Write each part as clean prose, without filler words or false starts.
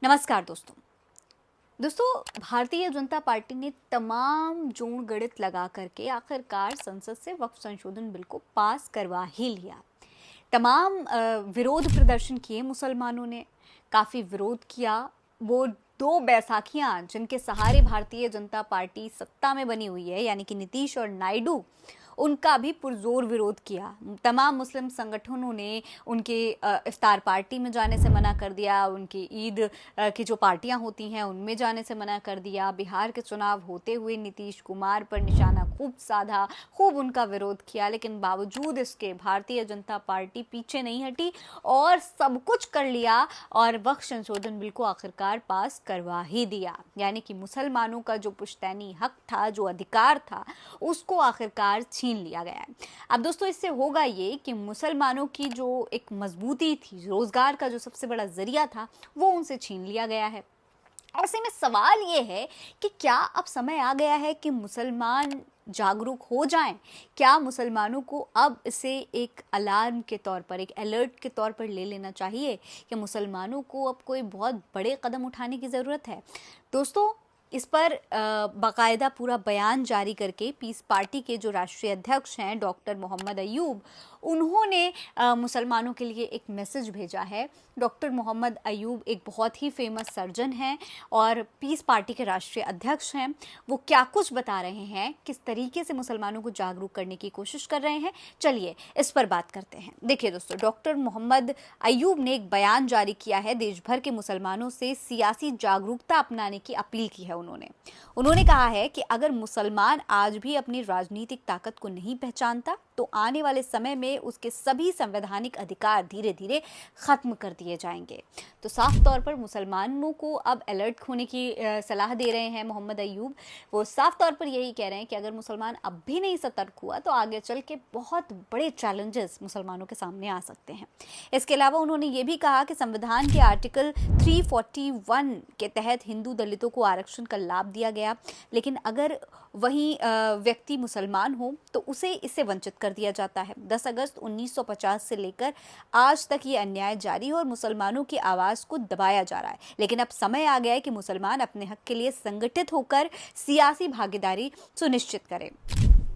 नमस्कार दोस्तों भारतीय जनता पार्टी ने तमाम जोड़ गणित लगा करके आखिरकार संसद से वक्फ संशोधन बिल को पास करवा ही लिया। तमाम विरोध प्रदर्शन किए, मुसलमानों ने काफ़ी विरोध किया। वो दो बैसाखियां जिनके सहारे भारतीय जनता पार्टी सत्ता में बनी हुई है, यानी कि नीतीश और नायडू, उनका भी पुरजोर विरोध किया। तमाम मुस्लिम संगठनों ने उनके इफ्तार पार्टी में जाने से मना कर दिया, उनकी ईद की जो पार्टियां होती हैं उनमें जाने से मना कर दिया। बिहार के चुनाव होते हुए नीतीश कुमार पर निशाना खूब साधा, खूब उनका विरोध किया, लेकिन बावजूद इसके भारतीय जनता पार्टी पीछे नहीं हटी और सब कुछ कर लिया और वक्फ संशोधन बिल को आखिरकार पास करवा ही दिया। यानी कि मुसलमानों का जो पुश्तैनी हक था, जो अधिकार था, उसको आखिरकार छीन लिया गया है। अब दोस्तों इससे होगा ये कि मुसलमानों की जो एक मजबूती थी, रोजगार का जो सबसे बड़ा जरिया था, वो उनसे छीन लिया गया है। ऐसे में सवाल ये है कि क्या अब समय आ गया है कि मुसलमान जागरूक हो जाएं? क्या मुसलमानों को अब इसे एक अलार्म के तौर पर, एक अलर्ट के तौर पर ले लेना चाहिए कि मुसलमानों को अब कोई बहुत बड़े कदम उठाने की ज़रूरत है? दोस्तों इस पर बाकायदा पूरा बयान जारी करके पीस पार्टी के जो राष्ट्रीय अध्यक्ष हैं डॉक्टर मोहम्मद अयूब, उन्होंने मुसलमानों के लिए एक मैसेज भेजा है। डॉक्टर मोहम्मद अयूब एक बहुत ही फेमस सर्जन हैं और पीस पार्टी के राष्ट्रीय अध्यक्ष हैं। वो क्या कुछ बता रहे हैं, किस तरीके से मुसलमानों को जागरूक करने की कोशिश कर रहे हैं, चलिए इस पर बात करते हैं। देखिए दोस्तों, डॉक्टर मोहम्मद अयूब ने एक बयान जारी किया है, देश भर के मुसलमानों से सियासी जागरूकता अपनाने की अपील की है। उन्होंने कहा है कि अगर मुसलमान आज भी अपनी राजनीतिक ताकत को नहीं पहचानता तो आने वाले समय में उसके सभी संवैधानिक अधिकार धीरे धीरे खत्म कर दिए जाएंगे। तो साफ तौर पर मुसलमानों को अब अलर्ट होने की सलाह दे रहे हैं मोहम्मद अयूब। वो साफ तौर पर यही कह रहे हैं कि अगर मुसलमान अब भी नहीं सतर्क हुआ तो आगे चल के बहुत बड़े चैलेंजेस मुसलमानों के सामने आ सकते हैं। इसके अलावा उन्होंने ये भी कहा कि संविधान के आर्टिकल 341 के तहत हिंदू दलितों को आरक्षण का लाभ दिया गया, लेकिन अगर वही व्यक्ति मुसलमान हो तो उसे इससे वंचित कर दिया जाता है। 10 अगस्त 1950 से लेकर आज तक ये अन्याय जारी है और मुसलमानों की आवाज़ को दबाया जा रहा है। लेकिन अब समय आ गया है कि मुसलमान अपने हक के लिए संगठित होकर सियासी भागीदारी सुनिश्चित करें।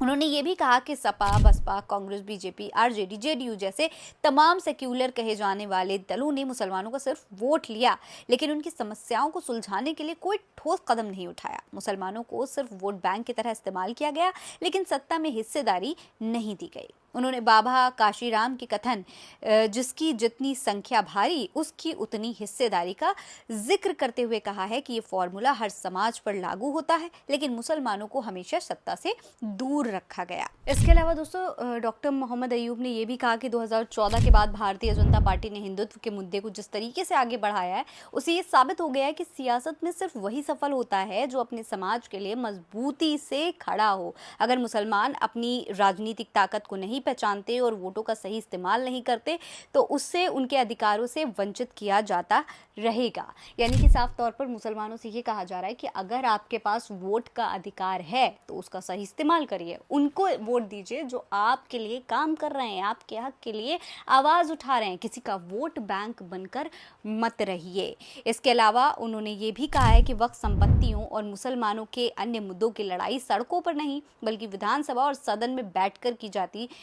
उन्होंने ये भी कहा कि Sapa, Basapa, Congress, BJP, RJD, JDU जैसे तमाम सेक्युलर कहे जाने वाले दलों ने मुसलमानों का सिर्फ वोट लिया, लेकिन उनकी समस्याओं को सुलझाने के लिए कोई ठोस कदम नहीं उठाया। मुसलमानों को सिर्फ वोट बैंक की तरह इस्तेमाल किया गया, लेकिन सत्ता में हिस्सेदारी नहीं दी गई। उन्होंने बाबा काशीराम के कथन, जिसकी जितनी संख्या भारी उसकी उतनी हिस्सेदारी, का जिक्र करते हुए कहा है कि ये फॉर्मूला हर समाज पर लागू होता है, लेकिन मुसलमानों को हमेशा सत्ता से दूर रखा गया। इसके अलावा दोस्तों डॉक्टर मोहम्मद अयूब ने यह भी कहा कि 2014 के बाद भारतीय जनता पार्टी ने हिंदुत्व के मुद्दे को जिस तरीके से आगे बढ़ाया है, उसे ये साबित हो गया है कि सियासत में सिर्फ वही सफल होता है जो अपने समाज के लिए मजबूती से खड़ा हो। अगर मुसलमान अपनी राजनीतिक ताकत को नहीं पहचानते और वोटों का सही इस्तेमाल नहीं करते तो उससे उनके अधिकारों से वंचित किया जाता रहेगा। यानी कि साफ तौर पर मुसलमानों से ये कहा जा रहा है कि अगर आपके पास वोट का अधिकार है तो उसका सही इस्तेमाल करिए, उनको वोट दीजिए जो आपके लिए काम कर रहे हैं, आपके हक के लिए आवाज़ उठा रहे हैं। किसी का वोट बैंक बनकर मत रहिए। इसके अलावा उन्होंने ये भी कहा है कि वक्फ संपत्तियों और मुसलमानों के अन्य मुद्दों की लड़ाई सड़कों पर नहीं बल्कि विधानसभा और सदन में बैठकर की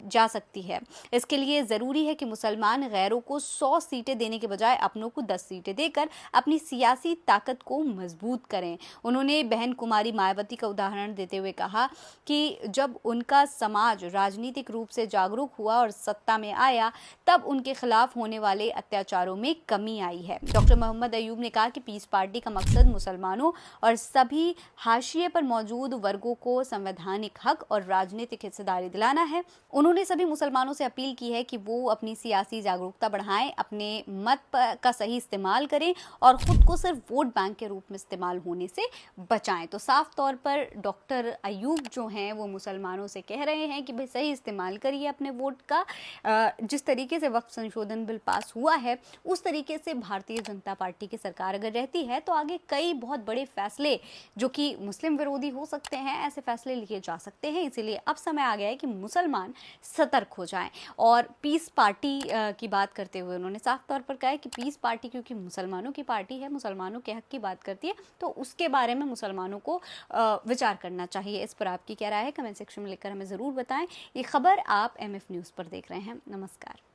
जा सकती है। इसके लिए ज़रूरी है कि मुसलमान गैरों को 100 सीटें देने के बजाय अपनों को 10 सीटें देकर अपनी सियासी ताकत को मजबूत करें। उन्होंने बहन कुमारी मायावती का उदाहरण देते हुए कहा कि जब उनका समाज राजनीतिक रूप से जागरूक हुआ और सत्ता में आया तब उनके खिलाफ होने वाले अत्याचारों में कमी आई है। डॉक्टर मोहम्मद अयूब ने कहा कि पीस पार्टी का मकसद मुसलमानों और सभी हाशिए पर मौजूद वर्गों को संवैधानिक हक और राजनीतिक हिस्सेदारी दिलाना है। उन्होंने सभी मुसलमानों से अपील की है कि वो अपनी सियासी जागरूकता बढ़ाएं, अपने मत का सही इस्तेमाल करें और खुद को सिर्फ वोट बैंक के रूप में इस्तेमाल होने से बचाएं। तो साफ तौर पर डॉक्टर अयूब जो हैं वो मुसलमानों से कह रहे हैं कि भाई सही इस्तेमाल करिए अपने वोट का। जिस तरीके से वक्फ संशोधन बिल पास हुआ है उस तरीके से भारतीय जनता पार्टी की सरकार अगर रहती है तो आगे कई बहुत बड़े फैसले जो कि मुस्लिम विरोधी हो सकते हैं, ऐसे फैसले लिए जा सकते हैं। इसीलिए अब समय आ गया है कि मुसलमान सतर्क हो जाएं। और पीस पार्टी की बात करते हुए उन्होंने साफ तौर पर कहा है कि पीस पार्टी क्योंकि मुसलमानों की पार्टी है, मुसलमानों के हक की बात करती है, तो उसके बारे में मुसलमानों को विचार करना चाहिए। इस पर आपकी क्या राय है, कमेंट सेक्शन में लिखकर हमें ज़रूर बताएं। ये खबर आप MF न्यूज़ पर देख रहे हैं। नमस्कार।